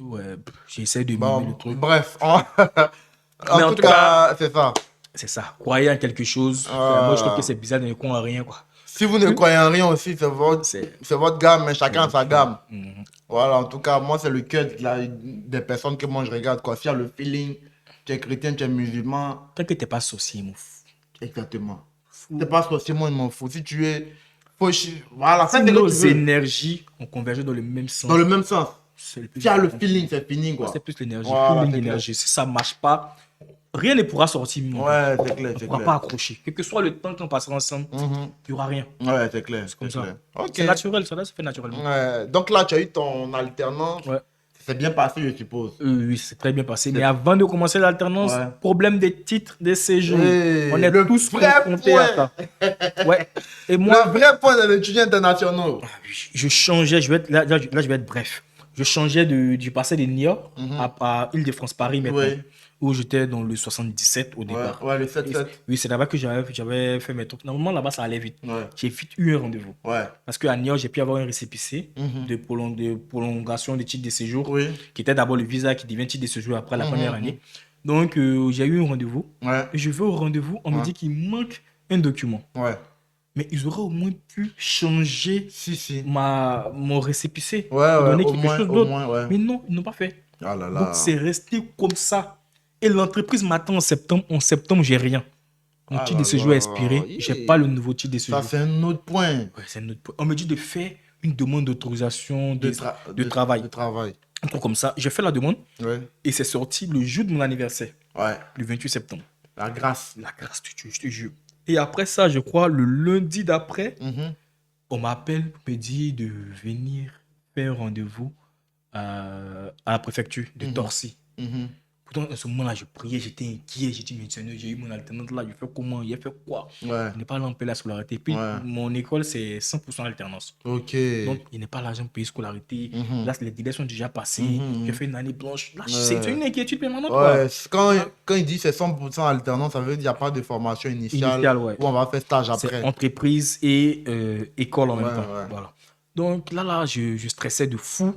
Ouais, j'essaie de mimer le truc. Bref. En tout cas, c'est ça. C'est ça. Croyez en quelque chose. Moi, je trouve que c'est bizarre de ne croire en rien, quoi. Si vous ne croyez en rien aussi, c'est votre gamme, mais chacun a sa gamme. Voilà, en tout cas, moi, c'est le cœur des personnes que moi je regarde. Quoi. S'il y a le feeling, tu es chrétien, tu es musulman. Tant que tu n'es pas sorcier, mon fou. Exactement. Tu n'es pas sorcier, moi, je m'en fous. Si tu es. Voilà, si nos énergies ont convergé dans le même sens. Dans le même sens. Si tu as le feeling, c'est fini, quoi. C'est plus l'énergie. Voilà, l'énergie. Si ça ne marche pas, rien ne pourra sortir. Ouais, c'est clair. On ne pourra pas accrocher. Quel que soit le temps qu'on passera ensemble, il n'y aura rien. Ouais, c'est clair. C'est comme ça. Okay. C'est naturel, ça se fait naturellement. Ouais. Donc là, tu as eu ton alternance. Ouais. C'est bien passé, je suppose. Oui, c'est très bien passé. Mais avant de commencer l'alternance, problème des titres, des séjours. On est tous confrontés à ça. Ouais. Et moi, le vrai point des étudiants internationaux. Je changeais, là, je vais être bref. Je changeais du passé de New York à Île-de-France-Paris maintenant. Où j'étais dans le 77 au départ. Ouais, le 7-7. Oui, c'est là-bas que j'avais fait mes trucs. Normalement, là-bas, ça allait vite. J'ai vite eu un rendez-vous. Parce qu'à New York, j'ai pu avoir un récépissé de prolongation des titres de séjour, qui était d'abord le visa qui devient titre de séjour après la première année. Donc, j'ai eu un rendez-vous. Je vais au rendez-vous, on me dit qu'il manque un document. Mais ils auraient au moins pu changer mon récépissé, donner quelque chose d'autre. Mais non, ils n'ont pas fait. Ah là là. Donc, c'est resté comme ça. Et l'entreprise m'attend en septembre. En septembre, j'ai rien. Mon titre de séjour est expiré. Je n'ai pas le nouveau titre de séjour. Ça, c'est un autre point. Ouais, c'est un autre point. On me dit de faire une demande d'autorisation de travail. De travail. Un truc comme ça. J'ai fait la demande. Et c'est sorti le jour de mon anniversaire. Le 28 septembre. La grâce. La grâce de Dieu, je te jure. Et après ça, je crois, le lundi d'après, on m'appelle pour me dire de venir faire un rendez-vous à la préfecture de Torcy. Pourtant, à ce moment-là, je priais, j'étais inquiet. J'ai dit, mais Seigneur, j'ai eu mon alternance là, je fais comment? Il a fait quoi? Il n'est pas là en payer la scolarité. Puis, mon école, c'est 100% alternance. Ok. Donc, il n'est pas l'argent pour payer scolarité. Là, les délais sont déjà passés. J'ai fait une année blanche. Là, c'est une inquiétude permanente, quoi. Quand il dit c'est 100% alternance, ça veut dire qu'il n'y a pas de formation initiale Ouais. où on va faire stage après. C'est entreprise et école en même temps. Voilà. Donc, là, je stressais de fou.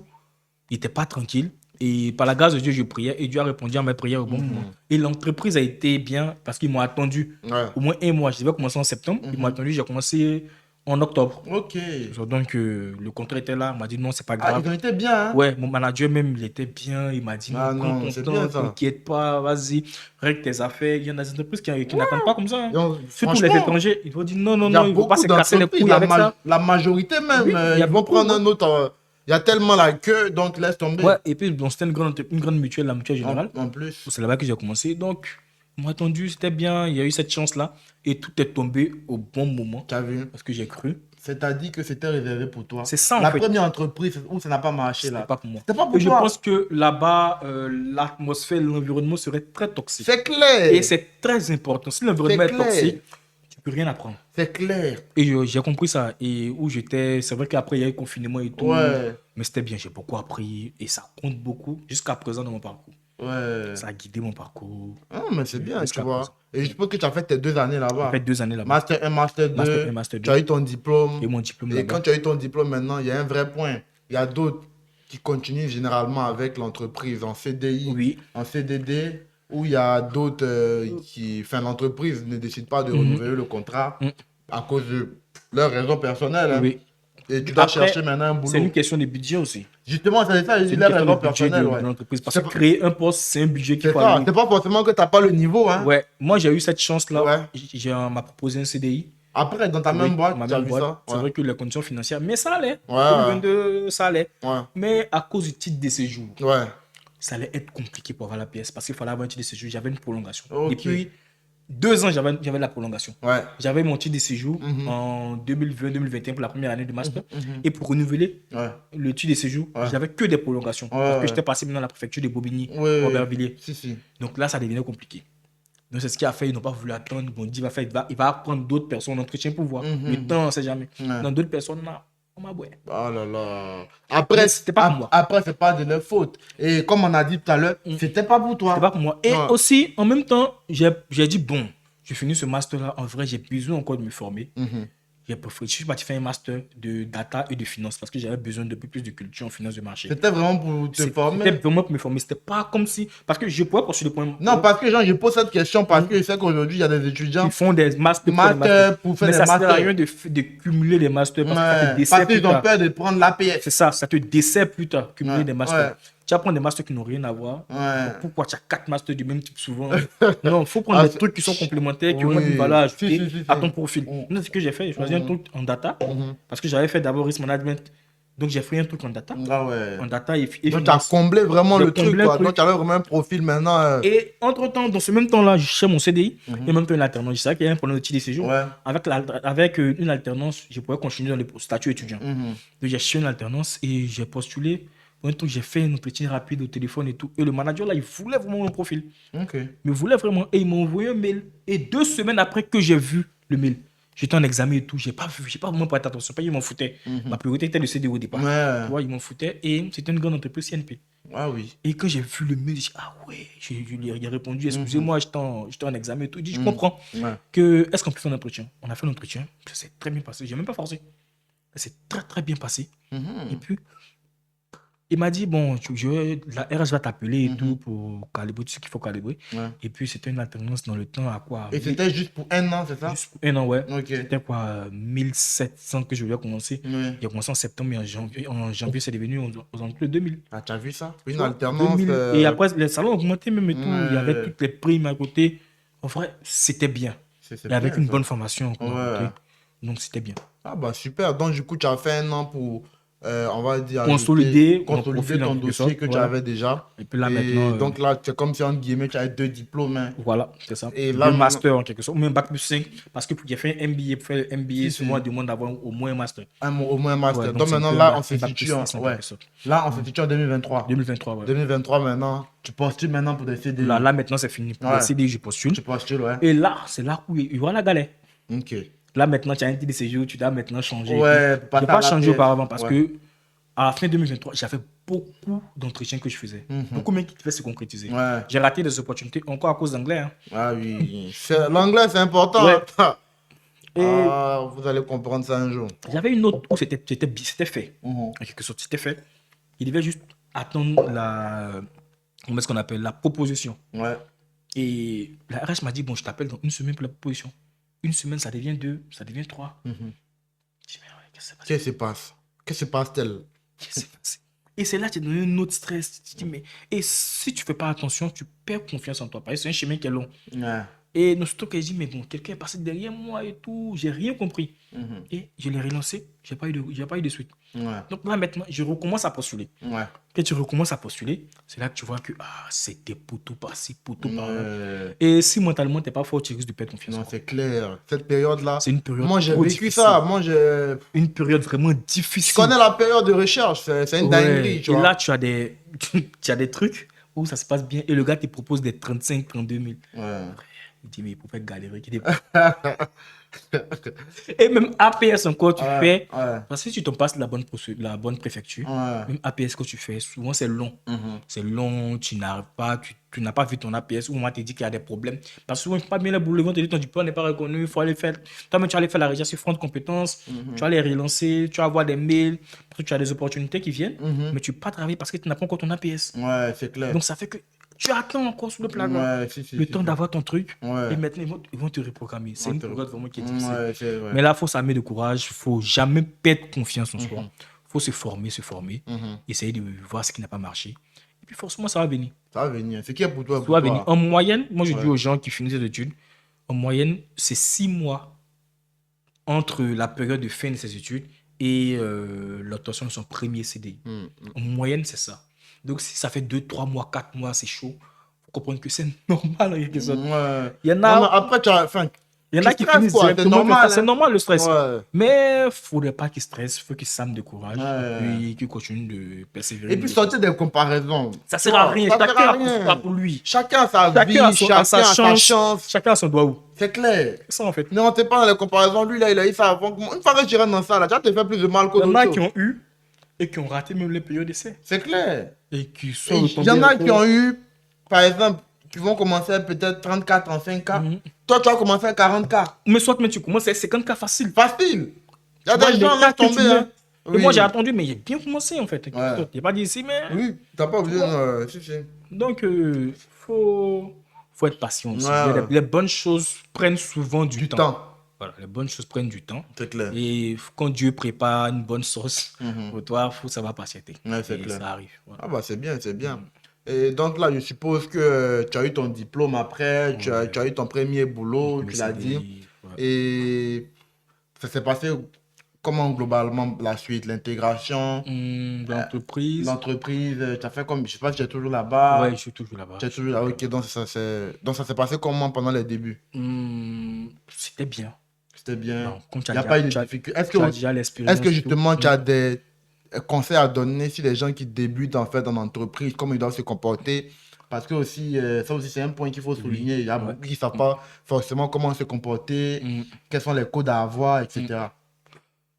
Il n'était pas tranquille. Et par la grâce de Dieu, je priais et Dieu a répondu à mes prières au bon moment. Et l'entreprise a été bien parce qu'ils m'ont attendu au moins 1 mois. Je devais commencer en septembre. Ils m'ont attendu, j'ai commencé en octobre. Ok. Donc, le contrat était là. Il m'a dit non, c'est pas grave. Ils ont été bien. Hein? Ouais, mon manager même, il était bien. Il m'a dit non, c'est bien ça. T'inquiète pas, vas-y, règle tes affaires. Il y en a des entreprises qui n'attendent pas comme ça. Hein. Donc, surtout les étrangers. Ils vont dire non, il ne faut pas se casser les couilles avec ça. La majorité même, ils vont prendre un autre. Il y a tellement la queue, donc laisse tomber. Ouais, et puis bon, c'était une grande mutuelle, la mutuelle générale. En plus. C'est là-bas que j'ai commencé. Donc, ils m'ont attendu, c'était bien. Il y a eu cette chance-là. Et tout est tombé au bon moment. Tu as vu? Parce que j'ai cru. C'est-à-dire que c'était réservé pour toi. C'est ça, en fait. fait. La première entreprise où ça n'a pas marché, là. C'était pas pour moi. C'était pas pour et toi. je pense que là-bas, l'atmosphère, l'environnement serait très toxique. C'est clair. Et c'est très important. Si l'environnement est toxique, tu peux rien apprendre. C'est clair. Et j'ai compris ça. Et où j'étais, c'est vrai qu'après, il y a eu le confinement et tout. Mais c'était bien, j'ai beaucoup appris. Et ça compte beaucoup jusqu'à présent dans mon parcours. Ça a guidé mon parcours. Ah, mais c'est bien, tu vois. Présent. Et je suppose que tu as fait tes 2 années là-bas. J'ai fait 2 années là-bas. Master 1, Master 2. Master 1, Master 2. Tu as eu ton diplôme. J'ai eu mon diplôme et quand tu as eu ton diplôme maintenant, il y a un vrai point. Il y a d'autres qui continuent généralement avec l'entreprise en CDI, en CDD, où il y a d'autres qui, enfin, l'entreprise ne décide pas de renouveler le contrat à cause de leurs raisons personnelles. Hein. Et tu dois chercher maintenant un boulot. C'est une question de budget aussi. Justement, c'est ça, c'est la raison personnelle. De l'entreprise. Parce que créer un poste, c'est un budget qu'il faut allouer. C'est pas forcément que tu n'as pas le niveau. Hein. Ouais, moi j'ai eu cette chance-là. On m'a proposé un CDI. Après, dans ta même boîte, tu as vu ça. C'est vrai que les conditions financières, mais ça allait. 2022, ça allait. Mais à cause du titre de séjour, ça allait être compliqué pour avoir la pièce. Parce qu'il fallait avoir un titre de séjour. J'avais une prolongation. Depuis 2 ans, j'avais la prolongation. J'avais mon titre de séjour en 2020-2021 pour la première année de master. Et pour renouveler le titre de séjour, j'avais que des prolongations. Parce que j'étais passé maintenant à la préfecture de Bobigny, Aubervilliers. Donc là, ça devenait compliqué. Donc c'est ce qui a fait, ils n'ont pas voulu attendre. Bon, il va prendre d'autres personnes en entretien pour voir. Le temps, on ne sait jamais. Dans d'autres personnes, là, on m'a boué. Oh là là. Après, c'était pas pour moi. Après, c'est pas de leur faute. Et comme on a dit tout à l'heure, c'était pas pour toi. C'était pas pour moi. Et aussi, en même temps, j'ai dit, bon, je finis ce master-là. En vrai, j'ai besoin encore de me former. Je suis parti faire un master de data et de finance parce que j'avais besoin de plus de culture en finance de marché. C'était vraiment pour te former? C'était vraiment pour me former. C'était pas comme si... Parce que je pouvais poursuivre le point... Non, parce que genre, je pose cette question parce que je sais qu'aujourd'hui, il y a des étudiants... Ils font des masters pour faire des masters. Mais ça ne sert à rien de cumuler les masters parce que ça te dessert parce qu'ils ont peur de prendre l'APS. C'est ça, ça te dessert plus tard, cumuler des masters. Tu vas prendre des masters qui n'ont rien à voir. Pourquoi tu as 4 masters du même type souvent? Non, il faut prendre des trucs qui sont complémentaires, qui ont une valeur ajoutée à ton profil. C'est ce que j'ai fait. J'ai choisi un truc en data parce que j'avais fait d'abord risk management. Donc j'ai fait un truc en data. En data et donc tu as comblé vraiment le truc. Donc tu avais vraiment un profil maintenant. Et entre-temps, dans ce même temps-là, je cherchais mon CDI et en même temps une alternance. Je savais qu'il y avait un problème de titre de séjour. Avec une alternance, je pouvais continuer dans le statut étudiant. Donc j'ai cherché une alternance et j'ai postulé. Un truc, j'ai fait un entretien rapide au téléphone et tout. Et le manager, là, il voulait vraiment mon profil. Il voulait vraiment. Et il m'a envoyé un mail. Et 2 semaines après que j'ai vu le mail, j'étais en examen et tout. J'ai pas vraiment prêté attention. Pas, ils m'en foutaient. Ma priorité était le CD au départ. Tu vois, ils m'en foutaient. Et c'était une grande entreprise CNP. Ah oui. Et quand j'ai vu le mail, j'ai dit, ah ouais. Je lui ai répondu, excusez-moi, j'étais en examen et tout. Il dit, je comprends. Est-ce qu'on peut faire un entretien? On a fait l'entretien. Ça s'est très bien passé. J'ai même pas forcé. Ça s'est très, très bien passé. Et puis, il m'a dit, bon, la RH va t'appeler et tout pour calibrer tout ce qu'il faut calibrer. Et puis, c'était une alternance dans le temps à quoi? Et c'était juste pour 1 an, c'est ça? Juste pour 1 an, ouais. C'était quoi? 1700 que je voulais commencer. J'ai commencé en septembre et en janvier, c'est devenu aux alentours de 2000. Ah, tu as vu ça? Une alternance. Et après, les salons ont augmenté même et tout. Il y avait toutes les primes à côté. En vrai, c'était bien. Et avec une bonne formation. Donc, c'était bien. Ah, bah super. Donc, du coup, tu as fait 1 an pour on va dire, consolider ton dossier que tu avais déjà. Et puis là, maintenant. Donc là, c'est comme si, entre guillemets, tu avais 2 diplômes. Hein. Voilà, c'est ça. Et là, 2 masters en quelque sorte, ou même bac plus 5. Parce que pour faire un MBA, pour faire un MBA, souvent, on demande d'avoir au moins un master. Au moins un master. Ouais, donc maintenant, là, on se situe en 2023. 2023, ouais. 2023, maintenant, tu postules maintenant pour des CDI. Là maintenant, c'est fini. Pour les CDI, je postule. Tu postules, ouais. Et là, c'est là où il y aura la galère. Ok. Là, maintenant, tu as un titre de séjour, tu dois maintenant changer. Ouais, je n'ai pas changé auparavant parce que à la fin 2023, j'avais beaucoup d'entretiens que je faisais. Beaucoup même qui devaient se concrétiser. Ouais. J'ai raté des opportunités encore à cause d'anglais. Hein. Ah oui. L'anglais, c'est important. Ouais. Vous allez comprendre ça un jour. J'avais une autre où c'était fait. En quelque sorte, c'était fait. Il devait juste attendre comment est-ce qu'on appelle la proposition. Ouais. Et la RH m'a dit, bon, je t'appelle dans une semaine pour la proposition. Une semaine, ça devient 2, ça devient 3. Je dis, mais ouais, qu'est-ce qui se passe? Qu'est-ce qui se passe-t-elle? Et c'est là que tu as donné un autre stress. Tu te dis, mais et si tu ne fais pas attention, tu perds confiance en toi. Parce que c'est un chemin qui est long. Ouais. Et surtout que je dis, mais bon, quelqu'un est passé derrière moi et tout. J'ai rien compris. Et je l'ai relancé. J'ai pas eu de suite. Ouais. Donc là, maintenant, je recommence à postuler. Ouais. Quand tu recommences à postuler, c'est là que tu vois que c'était poteau par-ci, poteau par-là. Et si mentalement, tu n'es pas fort, tu risques de perdre confiance. Non, c'est clair. Cette période-là. C'est une période. Moi, j'ai vécu ça. Une période vraiment difficile. Tu connais la période de recherche. C'est une dinguerie. Tu vois. Et là, tu as des trucs où ça se passe bien. Et le gars te propose des 35, 32 000. Ouais. Il dit, mais il faut faire galérer. Et même APS encore, tu fais. Parce que si tu te passes la bonne préfecture, même APS que tu fais, souvent c'est long. C'est long, tu n'arrives pas, tu n'as pas vu ton APS, ou on te dit qu'il y a des problèmes. Parce que souvent, il ne faut pas bien le boulot, ils vont te dire ton diplôme n'est pas reconnu, il faut aller faire. Toi-même, tu vas aller faire la recherche sur front de compétences, tu vas les relancer, tu vas avoir des mails, parce que tu as des opportunités qui viennent, mais tu ne peux pas travailler parce que tu n'as pas encore ton APS. Ouais, c'est clair. Donc ça fait que tu attends encore sur le plan. Le temps d'avoir ton truc. Et maintenant, ils vont te reprogrammer. C'est une période vraiment qui est difficile. Mais là, il faut s'armer de courage. Il ne faut jamais perdre confiance en soi. Il faut se former. Essayer de voir ce qui n'a pas marché. Et puis forcément, ça va venir. Ça va venir. C'est qui est pour toi? Ça va venir. En moyenne, moi je dis aux gens qui finissent les études, en moyenne, c'est 6 mois entre la période de fin de ses études et l'obtention de son premier CDI. En moyenne, c'est ça. Donc, si ça fait 2, 3 mois, 4 mois, c'est chaud. Il faut comprendre que c'est normal en quelque sorte. Il y en a, après, il y en a qui finissent directement. C'est normal le stress. Mais il ne faudrait pas qu'ils stressent. Il faut qu'ils s'ament de courage. Et puis qu'ils continuent de persévérer. Et puis sortir des comparaisons. Ça ne sert à rien. Chacun a pour lui. Chacun a sa vie. Chacun a sa chance. Chacun a son doigt où. C'est clair. C'est ça en fait. Ne rentrez pas dans les comparaisons. Lui, là, il a eu ça avant. Une fois que tu rentres dans ça, là, tu vas te faire plus de mal qu'autre chose. Il y en a qui ont eu et qui ont raté même les périodes d'essai. C'est clair. Et qui sont il y en a qui ont eu, par exemple, qui vont commencer peut-être 34, 35K. Toi, tu vas commencer à 40K. Mais soit tu commences à 50K facile. Facile. Il y a des gens là tomber. Hein. Et moi, j'ai attendu, mais j'ai bien commencé en fait. Je n'ai pas dit ici, mais. Oui, tu n'as pas oublié. Donc, faut être patient aussi. Les bonnes choses prennent souvent du temps. Voilà, les bonnes choses prennent du temps. C'est clair. Et quand Dieu prépare une bonne sauce pour toi, ça va patienter. C'est clair. Ça arrive. Voilà. Ah bah c'est bien, c'est bien. Et donc là, je suppose que tu as eu ton diplôme après, tu as eu ton premier boulot, tu l'as dit. Et ça s'est passé comment globalement la suite, l'intégration, l'entreprise. L'entreprise, tu as fait comme, je sais pas si tu es toujours là-bas. Ouais, je suis toujours là-bas. Tu es toujours là, ok. Donc ça s'est passé comment pendant les débuts? C'était bien. C'était bien. Il n'y a pas eu de difficulté. Est-ce que justement tu as des conseils à donner si les gens qui débutent en fait en entreprise, comment ils doivent se comporter? Parce que aussi, ça aussi c'est un point qu'il faut souligner. Il y a beaucoup qui ne savent pas forcément comment se comporter, quels sont les codes à avoir, etc.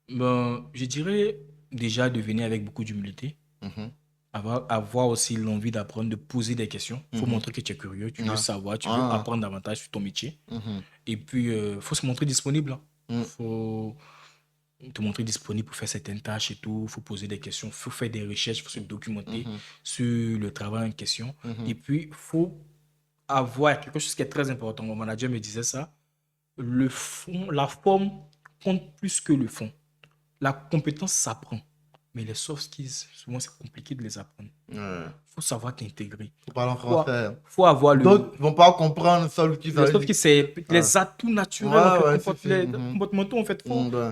Je dirais déjà de venir avec beaucoup d'humilité. Avoir aussi l'envie d'apprendre, de poser des questions. Il faut montrer que tu es curieux, tu veux savoir, tu veux apprendre davantage sur ton métier. Et puis, il faut se montrer disponible. Il faut te montrer disponible pour faire certaines tâches et tout. Il faut poser des questions, il faut faire des recherches, il faut se documenter sur le travail en question. Et puis, il faut avoir quelque chose qui est très important. Mon manager me disait ça. Le fond, la forme compte plus que le fond. La compétence s'apprend. Mais les soft skills, souvent, c'est compliqué de les apprendre. Faut savoir t'intégrer. Faut parler en français. Faut avoir le... D'autres vont pas comprendre ça. Sauf que c'est les atouts naturels, en fait, les comportementaux, en fait.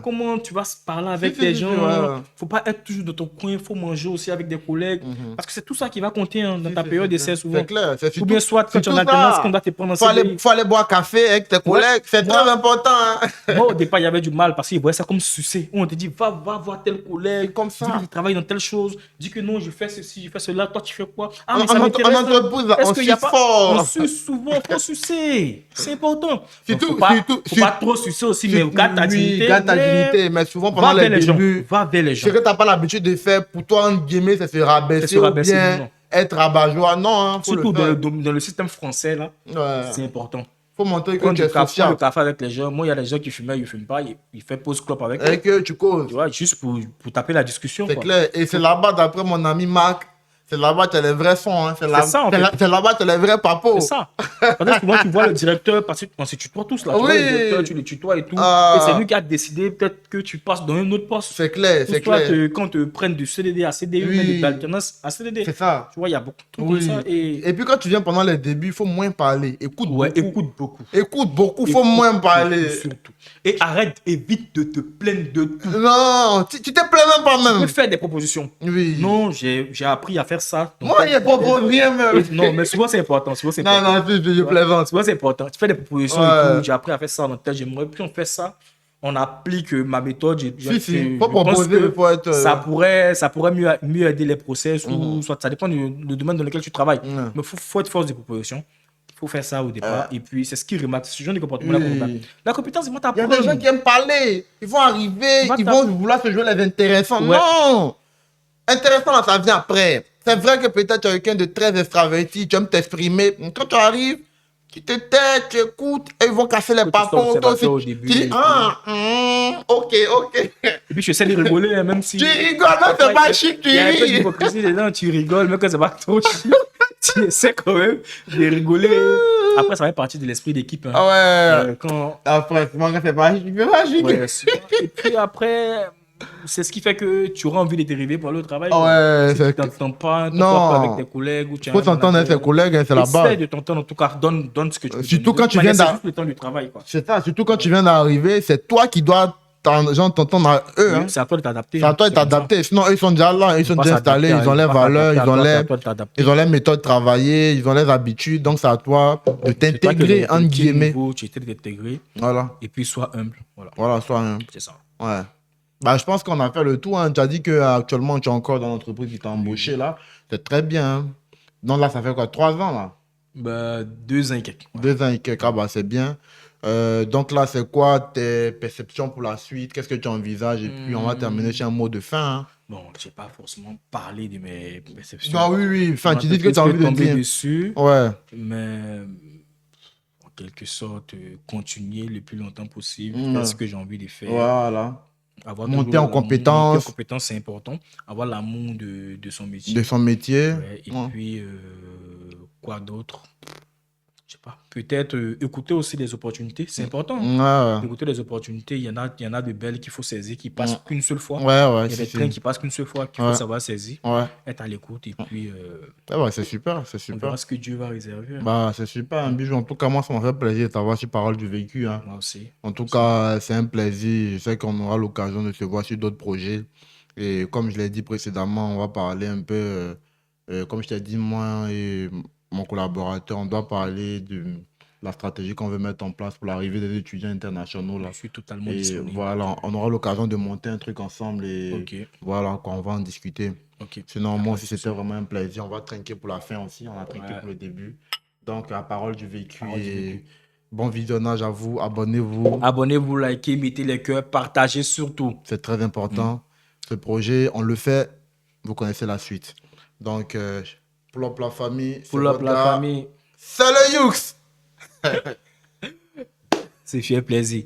Comment tu vas parler avec des gens. Faut pas être toujours dans ton coin. Faut manger aussi avec des collègues. Parce que c'est tout ça qui va compter dans ta période d'essai, souvent. C'est clair. Ou bien soit quand tu es en alternance, qu'on doit te prendre en CDI. Faut aller boire café avec tes collègues. C'est très important. Moi, au départ, il y avait du mal parce qu'ils voyaient ça comme sucer. On te dit, va voir tel collègue. Comme ça. Dis que tu travailles dans telle chose. Dis que non, je fais ceci, je fais cela. Toi, tu fais quoi? Ah, mais ça m'intéresse. Est-ce qu'il y a pas... On suce souvent, faut sucer. C'est important. Faut pas trop sucer aussi, mais garde ta dignité. Garde ta dignité, mais souvent pendant les débuts, va vers les gens. Ce que tu n'as pas l'habitude de faire pour toi, entre guillemets, c'est se rabaisser ou bien être rabat-joie. Non, surtout dans le système français, là, c'est important. Faut montrer que tu es social. Le café avec les gens. Moi, il y a des gens qui fumaient, ils ne fument pas. Ils font pause clope avec eux. Et que tu causes. Tu vois, juste pour taper la discussion. C'est clair. Et c'est là-bas, d'après mon ami Marc, c'est là-bas que tu as les vrais sons. Hein. C'est là-bas que tu as les vrais papos. C'est ça. Parce que souvent, tu vois le directeur, parce qu'on se tutoie tous là. Tu vois le directeur, tu le tutoies et tout. Et c'est lui qui a décidé peut-être que tu passes dans un autre poste. C'est clair, c'est clair. Quand te prennent du CDD à CDI, même d'alternance à CDD. C'est ça. Tu vois, il y a beaucoup de trucs comme ça. Et puis quand tu viens pendant les débuts, il faut moins parler. Écoute beaucoup. Écoute beaucoup, il faut moins parler. Surtout. Et évite de te plaindre de tout. Non, tu te plains même pas même. Tu peux faire des propositions. Oui. Non, j'ai appris à faire ça. Donc, moi, il n'y a pas de rien même. Non, mais souvent c'est important. Non, je plaisante. Souvent c'est important. Tu fais des propositions et tout. J'ai appris à faire ça dans tel. J'aimerais plus on fait ça. On applique ma méthode. Faut proposer, faut être... Ça pourrait mieux aider les process ou soit ça dépend du domaine dans lequel tu travailles. Mais il faut être force de proposition. Il faut faire ça au départ. Et puis, c'est ce qui remarque. Ce genre de comportement-là qu'on remarque. La compétence, ils vont t'apprendre. Il y a des gens qui aiment parler. Ils vont arriver, ils vont vouloir se jouer les intéressants. Non! Intéressant, là, ça vient après. C'est vrai que peut-être tu es quelqu'un de très extraverti, tu aimes t'exprimer. Quand tu arrives, tu te tais, tu écoutes, et ils vont casser les papons. Tu dis, ok. Et puis, je sais de rigoler, même si... Tu rigoles, même c'est pas chic, tu ris. Il y a un peu d'hypocrisie dedans, tu rigoles, même quand c'est pas trop chic. Tu essaies quand même de rigoler. Après, ça fait partie de l'esprit d'équipe. Après, quand c'est pas chic, et puis après... C'est ce qui fait que tu auras envie de dériver pour aller au travail. Ouais, si tu t'entends pas avec tes collègues. Il faut s'entendre avec tes collègues, c'est la base. Essaye de t'entendre, en tout cas, donne ce que tu veux. Surtout quand tu viens d'arriver. C'est juste le temps du travail. C'est ça, surtout quand tu viens d'arriver, c'est toi qui dois t'entendre à eux. Oui, c'est à toi de t'adapter. C'est à toi de t'adapter. Sinon, eux, ils sont déjà là, ils sont déjà installés, ils ont les valeurs, ils ont les méthodes de travailler, ils ont les habitudes. Donc, c'est à toi de t'intégrer, entre guillemets. Tu essaies de t'intégrer. Voilà. Et puis, sois humble. Voilà, sois humble. C'est ça. Ouais. Bah, je pense qu'on a fait le tour. Hein. Tu as dit qu'actuellement, tu es encore dans l'entreprise qui t'a embauché là. C'est très bien. Hein. Donc là, ça fait quoi? 3 ans là? 2 ans et quelques. 2 ans et quelques, bah, c'est bien. Donc là, c'est quoi tes perceptions pour la suite? Qu'est-ce que tu envisages? Et puis, on va terminer sur un mot de fin. Hein. Bon, je n'ai pas forcément parlé de mes perceptions. Non, oui. Enfin, tu dis que tu as envie de dire. Dessus, ouais. Mais en quelque sorte, continuer le plus longtemps possible. C'est ce que j'ai envie de faire. Voilà. Monter en compétences. Monter en compétences, c'est important. Avoir l'amour de son métier. De son métier. Ouais, et puis, quoi d'autre? Je sais pas. Peut-être écouter aussi les opportunités. C'est important. Écouter les opportunités. Il y en a de belles qu'il faut saisir, qui passent qu'une seule fois. Il y a des trains qui passent qu'une seule fois, qu'il faut savoir saisir. Être à l'écoute. Et puis... c'est super. On verra ce que Dieu va réserver. Bah, c'est super, un bijou. En tout cas, moi, ça m'a fait plaisir de t'avoir sur Parole du Vécu. Hein. Moi aussi. En tout cas, c'est un plaisir. Je sais qu'on aura l'occasion de se voir sur d'autres projets. Et comme je l'ai dit précédemment, on va parler un peu, comme je t'ai dit, moi et mon collaborateur, on doit parler de la stratégie qu'on veut mettre en place pour l'arrivée des étudiants internationaux. Là. Je suis totalement disponible. Voilà, on aura l'occasion de monter un truc ensemble et voilà, on va en discuter. Sinon, moi aussi, c'était vraiment un plaisir. On va trinquer pour la fin aussi. On a trinqué pour le début. Donc, la Parole du Vécu. Bon visionnage à vous. Abonnez-vous. Abonnez-vous, likez, mettez les cœurs, partagez surtout. C'est très important. Ce projet, on le fait. Vous connaissez la suite. Donc, pull up la famille. Pull up la famille. C'est le Youx. C'est fait plaisir.